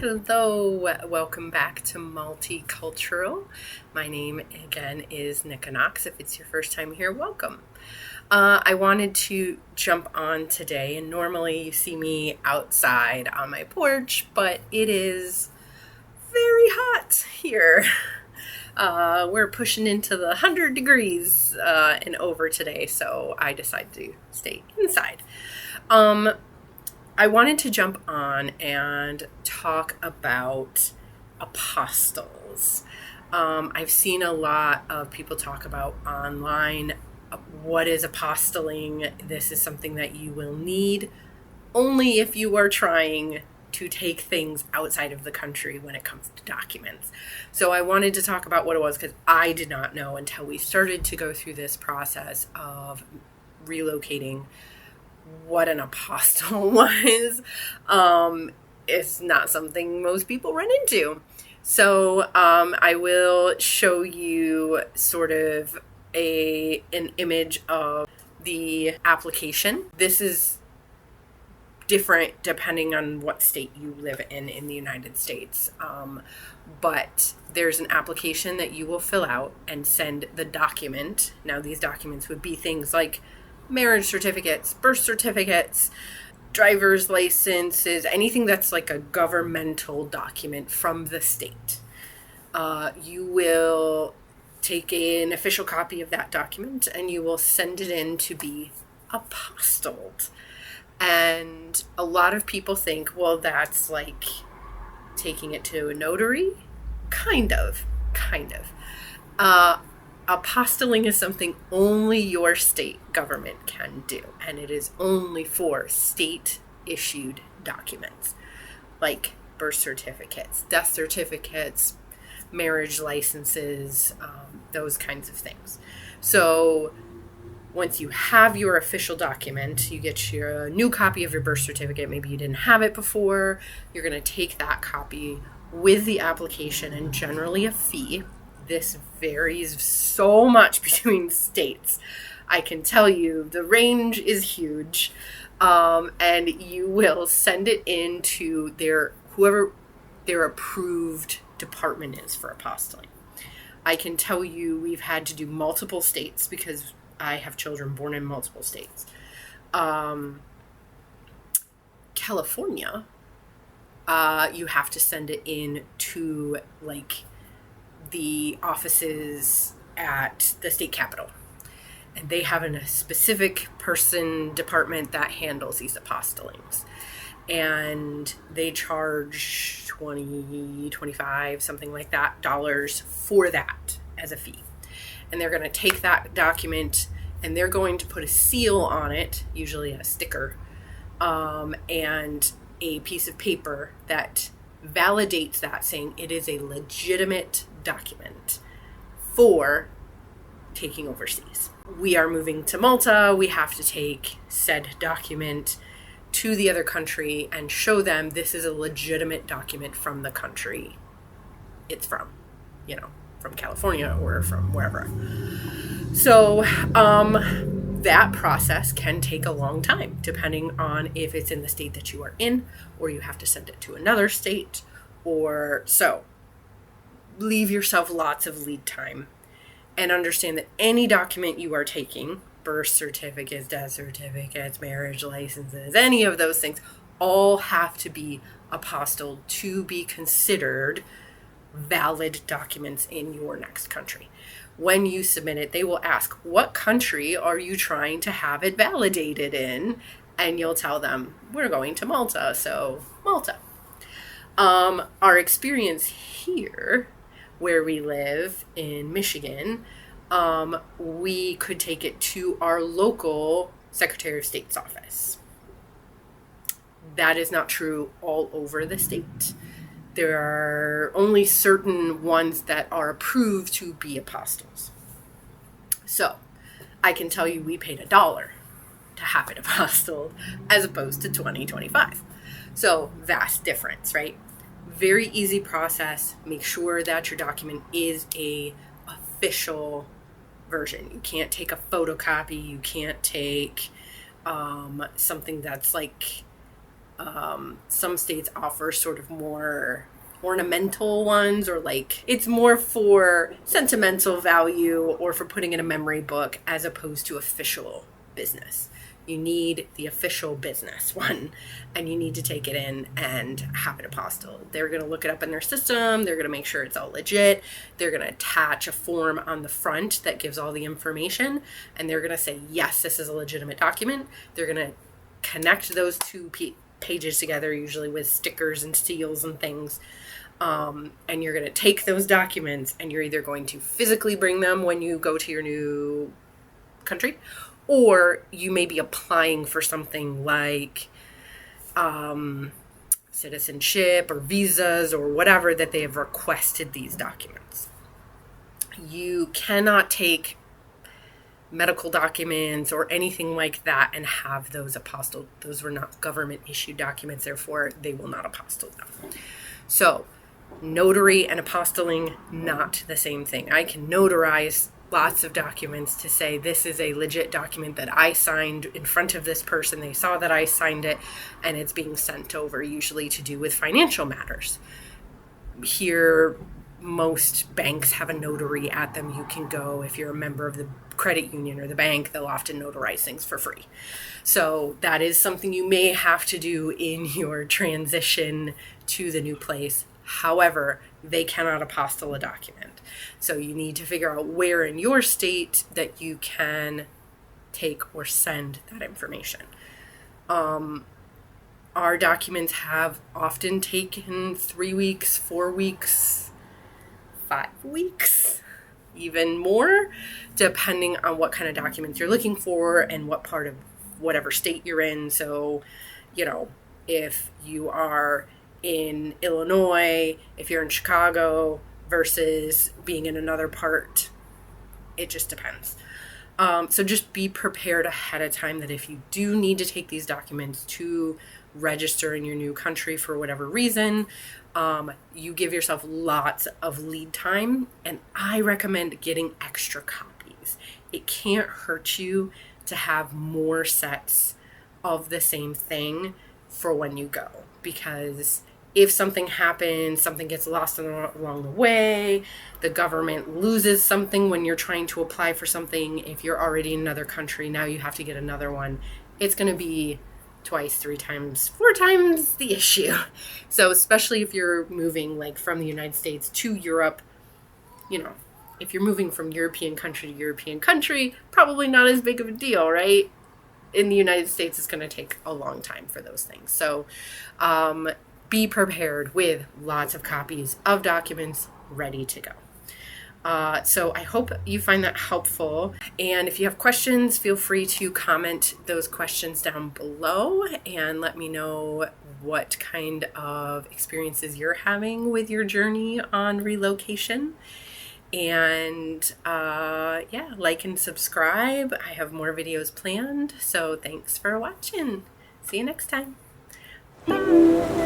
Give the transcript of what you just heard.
Hello, welcome back to Multicultural. My name again is Nika Knox. If it's your first time here, welcome. I wanted to jump on today, and normally you see me outside on my porch, but it is very hot here. We're pushing into the 100 degrees and over today, so I decided to stay inside. I wanted to jump on and talk about apostilles. I've seen a lot of people talk about online what is apostilling. This is something that you will need only if you are trying to take things outside of the country when it comes to documents. So I wanted to talk about what it was because I did not know until we started to go through this process of relocating what an apostille was. It's not something most people run into. So I will show you sort of an image of the application. This is different depending on what state you live in the United States. But there's an application that you will fill out and send the document. Now, these documents would be things like marriage certificates, birth certificates, driver's licenses, anything that's like a governmental document from the state. You will take an official copy of that document and you will send it in to be apostilled. And a lot of people think, well, that's like taking it to a notary. Kind of. Apostilling is something only your state government can do, and it is only for state-issued documents, like birth certificates, death certificates, marriage licenses, those kinds of things. So once you have your official document, you get your new copy of your birth certificate. Maybe you didn't have it before. You're going to take that copy with the application and generally a fee. This varies so much between states. I can tell you the range is huge. And you will send it in to whoever their approved department is for apostilling. I can tell you we've had to do multiple states because I have children born in multiple states. California, you have to send it in to like the offices at the state capitol, and they have a specific department that handles these apostillings, and they charge $20-25 something like that dollars for that as a fee. And they're going to take that document and they're going to put a seal on it, usually a sticker, and a piece of paper that validates that, saying it is a legitimate document for taking overseas. We are moving to Malta. We have to take said document to the other country and show them this is a legitimate document from the country it's from, from California or from wherever. So that process can take a long time, depending on if it's in the state that you are in, or you have to send it to another state, or so. Leave yourself lots of lead time and understand that any document you are taking, birth certificates, death certificates, marriage licenses, any of those things, all have to be apostilled to be considered valid documents in your next country. When you submit it, they will ask, what country are you trying to have it validated in? And you'll tell them, we're going to Malta, so Malta. Our experience here, where we live in Michigan, we could take it to our local Secretary of State's office. That is not true all over the state. There are only certain ones that are approved to be apostilles. So I can tell you we paid $1 to have it apostilled as opposed to $20-25. So vast difference, right? Very easy process. Make sure that your document is a official version. You can't take a photocopy. You can't take something that's like Some states offer sort of more ornamental ones, or like it's more for sentimental value or for putting in a memory book as opposed to official business. You need the official business one, and you need to take it in and have an apostille. They're going to look it up in their system. They're going to make sure it's all legit. They're going to attach a form on the front that gives all the information, and they're going to say, yes, this is a legitimate document. They're going to connect those two pages together, usually with stickers and seals and things. And you're going to take those documents, and you're either going to physically bring them when you go to your new country, or you may be applying for something like citizenship or visas or whatever, that they have requested these documents. You cannot take medical documents or anything like that and have those apostilled. Those were not government issued documents, therefore they will not apostille them. So notary and apostilling, not the same thing. I can notarize lots of documents to say this is a legit document that I signed in front of this person. They saw that I signed it, and it's being sent over, usually to do with financial matters. Here, most banks have a notary at them. You can go, if you're a member of the credit union or the bank, they'll often notarize things for free. So that is something you may have to do in your transition to the new place. However, they cannot apostille a document. So you need to figure out where in your state that you can take or send that information. Our documents have often taken 3 weeks, 4 weeks, 5 weeks, even more, depending on what kind of documents you're looking for and what part of whatever state you're in. So, if you are in Illinois, if you're in Chicago versus being in another part, it just depends. So just be prepared ahead of time that if you do need to take these documents to register in your new country for whatever reason, you give yourself lots of lead time, and I recommend getting extra copies. It can't hurt you to have more sets of the same thing for when you go, because if something happens, something gets lost along the way, the government loses something when you're trying to apply for something, if you're already in another country, now you have to get another one, it's going to be twice, 3 times, 4 times the issue. So especially if you're moving like from the United States to Europe, if you're moving from European country to European country, probably not as big of a deal, right? In the United States, it's going to take a long time for those things. So be prepared with lots of copies of documents ready to go. So I hope you find that helpful. And if you have questions, feel free to comment those questions down below and let me know what kind of experiences you're having with your journey on relocation. And like and subscribe. I have more videos planned. So thanks for watching. See you next time. Bye.